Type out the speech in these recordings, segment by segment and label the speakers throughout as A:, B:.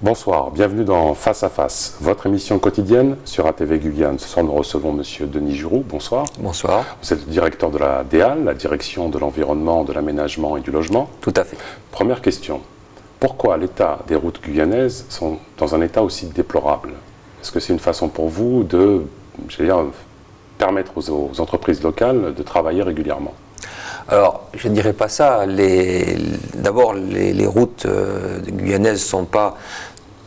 A: Bonsoir, bienvenue dans Face à Face, votre émission quotidienne sur ATV Guyane. Ce soir, nous recevons Monsieur Denis Giroux. Bonsoir.
B: Bonsoir.
A: Vous êtes le directeur de la DEAL, la direction de l'environnement, de l'aménagement et du logement.
B: Tout à fait.
A: Première question, pourquoi l'état des routes guyanaises sont dans un état aussi déplorable? Est-ce que c'est une façon pour vous de, permettre aux entreprises locales de travailler régulièrement?
B: Alors, je ne dirais pas ça. D'abord, les routes guyanaises ne sont pas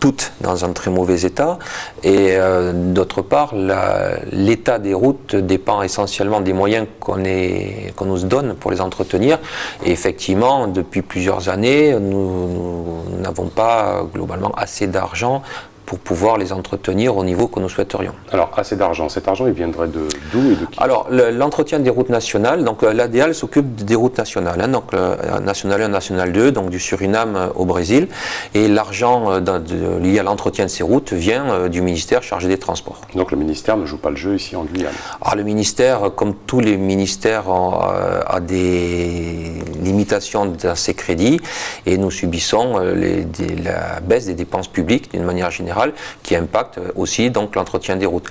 B: toutes dans un très mauvais état. Et d'autre part, l'état des routes dépend essentiellement des moyens qu'on nous donne pour les entretenir. Et effectivement, depuis plusieurs années, nous n'avons pas globalement assez d'argent pour pouvoir les entretenir au niveau que nous souhaiterions.
A: Alors, assez d'argent, cet argent, il viendrait d'où et de qui?
B: Alors, l'entretien des routes nationales, donc l'ADEAL s'occupe des routes nationales, hein, donc National 1, National 2, donc du Suriname au Brésil, et l'argent lié à l'entretien de ces routes vient du ministère chargé des Transports.
A: Donc le ministère ne joue pas le jeu ici en Guyane?
B: Alors le ministère, comme tous les ministères, a des limitations dans ses crédits, et nous subissons la baisse des dépenses publiques d'une manière générale, qui impacte aussi donc l'entretien des routes.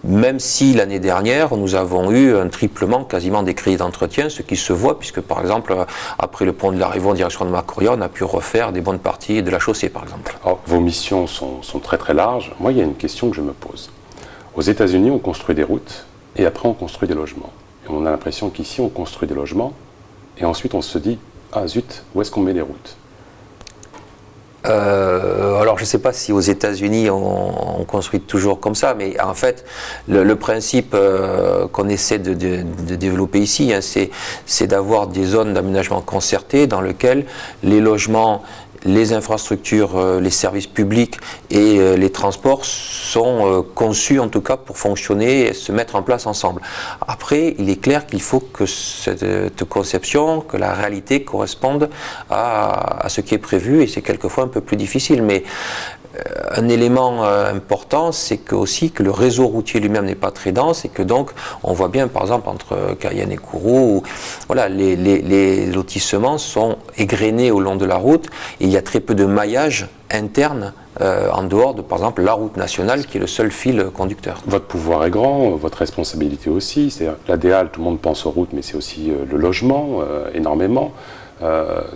B: Même si l'année dernière, nous avons eu un triplement quasiment des crédits d'entretien, ce qui se voit puisque par exemple, après le pont de la Rive en direction de Macoria, on a pu refaire des bonnes parties de la chaussée par exemple.
A: Alors, vos missions sont très très larges. Moi, il y a une question que je me pose. Aux États-Unis, on construit des routes et après on construit des logements. Et on a l'impression qu'ici, on construit des logements et ensuite on se dit « Ah zut, où est-ce qu'on met les routes ?»
B: Alors je ne sais pas si aux États-Unis on construit toujours comme ça, mais en fait le principe qu'on essaie de développer ici, hein, c'est d'avoir des zones d'aménagement concerté dans lesquelles les logements, les infrastructures, les services publics et les transports sont conçus en tout cas pour fonctionner et se mettre en place ensemble. Après, il est clair qu'il faut que cette conception, que la réalité corresponde à ce qui est prévu, et c'est quelquefois un peu plus difficile. Mais un élément important, c'est aussi que le réseau routier lui-même n'est pas très dense et que donc on voit bien par exemple entre Cayenne et Kourou, voilà, les lotissements sont égrenés au long de la route et il y a très peu de maillage interne en dehors de par exemple la route nationale qui est le seul fil conducteur.
A: Votre pouvoir est grand, votre responsabilité aussi. C'est l'ADEAL, tout le monde pense aux routes, mais c'est aussi le logement énormément.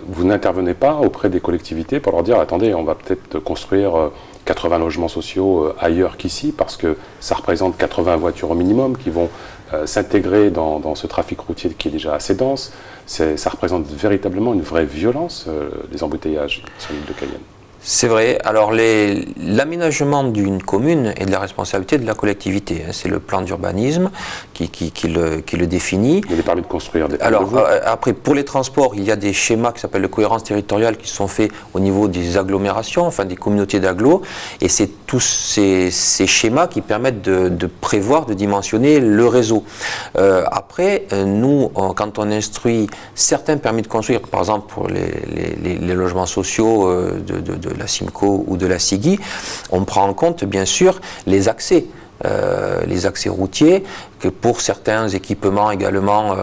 A: Vous n'intervenez pas auprès des collectivités pour leur dire attendez, on va peut-être construire 80 logements sociaux ailleurs qu'ici parce que ça représente 80 voitures au minimum qui vont s'intégrer dans ce trafic routier qui est déjà assez dense. Ça représente véritablement une vraie violence, les embouteillages sur l'île de Cayenne. C'est
B: vrai. Alors l'aménagement d'une commune est de la responsabilité de la collectivité. C'est le plan d'urbanisme qui le définit. Il est permis de construire des... Alors après, pour les transports, il y a des schémas qui s'appellent de cohérence territoriale qui sont faits au niveau des agglomérations, enfin des communautés d'agglos. Et c'est tous ces schémas qui permettent de prévoir, de dimensionner le réseau. Après, nous, quand on instruit certains permis de construire, par exemple pour les logements sociaux de la CIMCO ou de la SIGI, on prend en compte bien sûr les accès routiers, que pour certains équipements également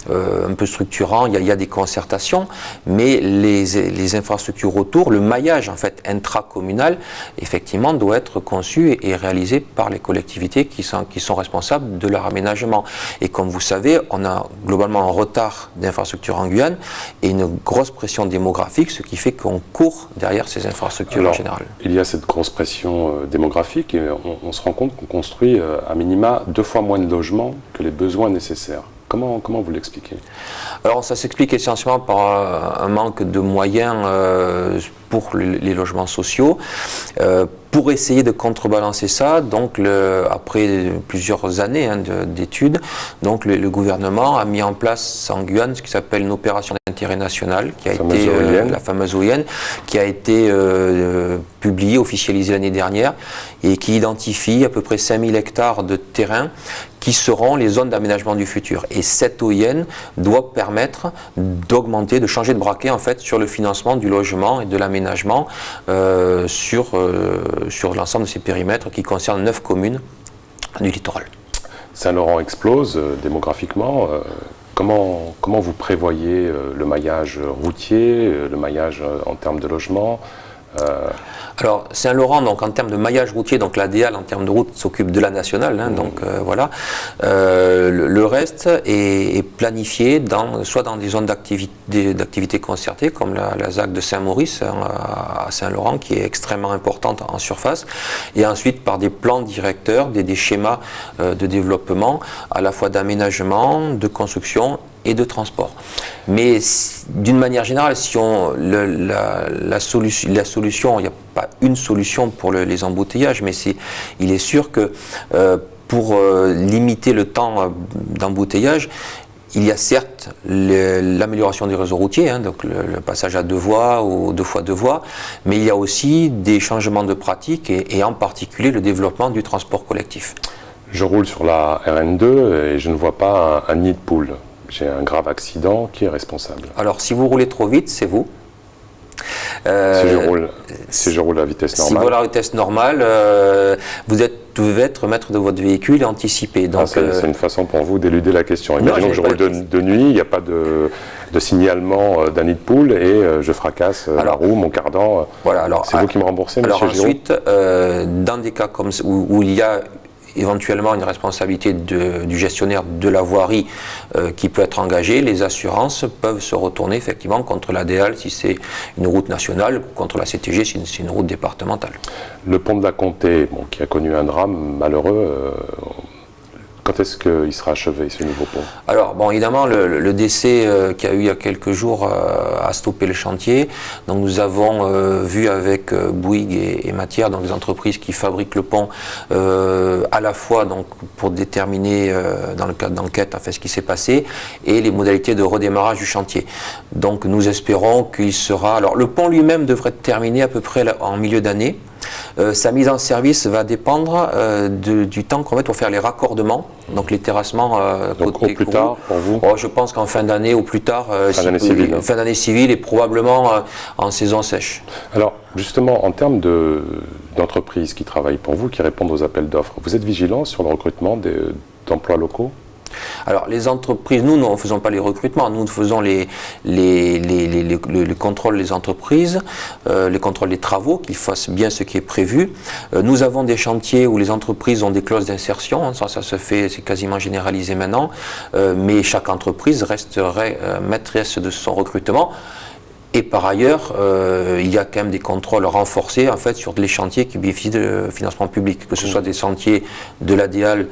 B: un peu structurants, il y a des concertations, mais les infrastructures autour, le maillage en fait intracommunal, effectivement doit être conçu et réalisé par les collectivités qui sont responsables de leur aménagement. Et comme vous savez, on a globalement un retard d'infrastructures en Guyane et une grosse pression démographique, ce qui fait qu'on court derrière ces infrastructures en général. Il y a cette grosse pression démographique et on se rend compte qu'on construit à minima 2 fois moins de logements que les besoins nécessaires. Comment vous l'expliquez? Alors ça s'explique essentiellement par un manque de moyens pour les logements sociaux. Pour essayer de contrebalancer ça, donc après plusieurs années d'études, donc le gouvernement a mis en place en Guyane ce qui s'appelle une opération d'intérêt national, qui a été la fameuse OIN, qui a été publiée, officialisée l'année dernière, et qui identifie à peu près 5000 hectares de terrain qui seront les zones d'aménagement du futur. Et cette OIN doit permettre d'augmenter, de changer de braquet en fait sur le financement du logement et de l'aménagement sur l'ensemble de ces périmètres qui concernent 9 communes du littoral. Saint-Laurent explose démographiquement. Comment vous prévoyez le maillage routier, le maillage en termes de logement, Alors, Saint-Laurent, donc en termes de maillage routier, donc l'ADAL en termes de route s'occupe de la nationale, donc voilà. Le reste est planifié soit dans des zones d'activité concertée, comme la ZAC de Saint-Maurice à Saint-Laurent, qui est extrêmement importante en surface, et ensuite par des plans directeurs, des schémas de développement, à la fois d'aménagement, de construction et de transport. Mais d'une manière générale, si la solution, il n'y a pas une solution pour les embouteillages, mais il est sûr que pour limiter le temps d'embouteillage, il y a certes l'amélioration des réseaux routiers, donc le passage à 2 voies ou 2 fois 2 voies, mais il y a aussi des changements de pratique et en particulier le développement du transport collectif.
A: Je roule sur la RN2 et je ne vois pas un nid de poule. J'ai un grave accident, qui est responsable?
B: Alors, si vous roulez trop vite, c'est vous.
A: Si je roule à vitesse normale.
B: Si vous roulez à vitesse normale, vous devez être maître de votre véhicule et anticiper.
A: C'est une façon pour vous d'éluder la question. Imaginons que je roule de nuit, il n'y a pas de signalement d'un nid de poule et je fracasse la roue, mon cardan.
B: Voilà,
A: c'est vous qui me remboursez,
B: alors
A: monsieur Giraud?
B: Ensuite, dans des cas comme où il y a éventuellement une responsabilité du gestionnaire de la voirie qui peut être engagée, les assurances peuvent se retourner effectivement contre l'ADAL si c'est une route nationale, contre la CTG si c'est une route départementale.
A: Le pont de la Comté, qui a connu un drame malheureux, quand est-ce qu'il sera achevé, ce nouveau pont?
B: Alors, évidemment, le décès qu'il y a eu il y a quelques jours a stoppé le chantier. Donc, nous avons vu avec Bouygues et Matière, donc les entreprises qui fabriquent le pont, à la fois donc, pour déterminer, dans le cadre d'enquête, ce qui s'est passé, et les modalités de redémarrage du chantier. Donc, nous espérons qu'il sera... Alors, le pont lui-même devrait être terminé à peu près en milieu d'année. Sa mise en service va dépendre du temps qu'on met pour faire les raccordements, donc les terrassements
A: donc au plus tard pour vous?
B: Je pense qu'en fin d'année au plus tard,
A: fin
B: d'année civile et probablement en saison sèche.
A: Alors justement, en termes d'entreprises qui travaillent pour vous, qui répondent aux appels d'offres, vous êtes vigilant sur le recrutement d'emplois locaux?
B: Alors les entreprises, nous ne faisons pas les recrutements, nous faisons les contrôles des entreprises, les contrôles des travaux, qu'ils fassent bien ce qui est prévu. Nous avons des chantiers où les entreprises ont des clauses d'insertion, ça se fait, c'est quasiment généralisé maintenant, mais chaque entreprise resterait maîtresse de son recrutement. Et par ailleurs, il y a quand même des contrôles renforcés sur les chantiers qui bénéficient de financement public, que ce soit des chantiers de l'ADAL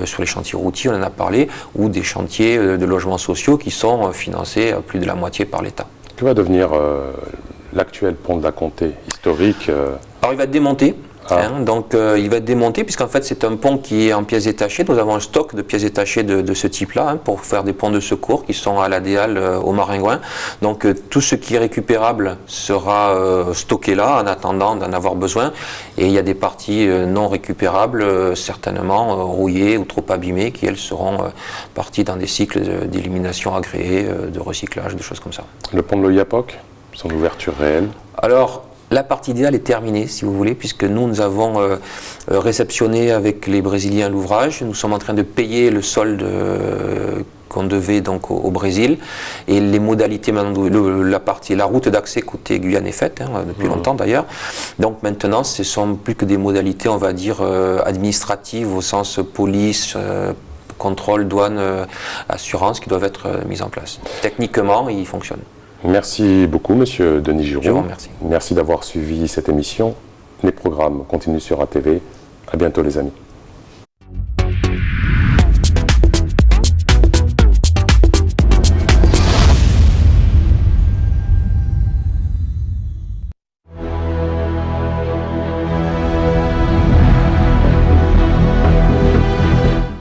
B: sur les chantiers routiers, on en a parlé, ou des chantiers de logements sociaux qui sont financés à plus de la moitié par l'État.
A: Que va devenir l'actuel pont de la Comté, historique?
B: Alors il va être démonté. Donc il va être démonté puisqu'en fait c'est un pont qui est en pièces détachées. Nous avons un stock de pièces détachées de ce type-là pour faire des ponts de secours qui sont à l'ADAL au Maringouin. Donc tout ce qui est récupérable sera stocké là en attendant d'en avoir besoin. Et il y a des parties non récupérables, certainement rouillées ou trop abîmées, qui elles seront parties dans des cycles d'élimination agréés, de recyclage, des choses comme ça.
A: Le pont de l'Oyapock, son ouverture réelle?
B: Alors, la partie idéale est terminée, si vous voulez, puisque nous avons réceptionné avec les Brésiliens l'ouvrage. Nous sommes en train de payer le solde qu'on devait donc au Brésil. Et les modalités, la route d'accès côté Guyane est faite, depuis longtemps d'ailleurs. Donc maintenant, ce ne sont plus que des modalités, on va dire, administratives au sens police, contrôle, douane, assurance qui doivent être mises en place. Techniquement, ils fonctionnent.
A: Merci beaucoup, monsieur Denis Giraud.
B: Je vous remercie.
A: Merci d'avoir suivi cette émission. Les programmes continuent sur ATV. À bientôt, les amis.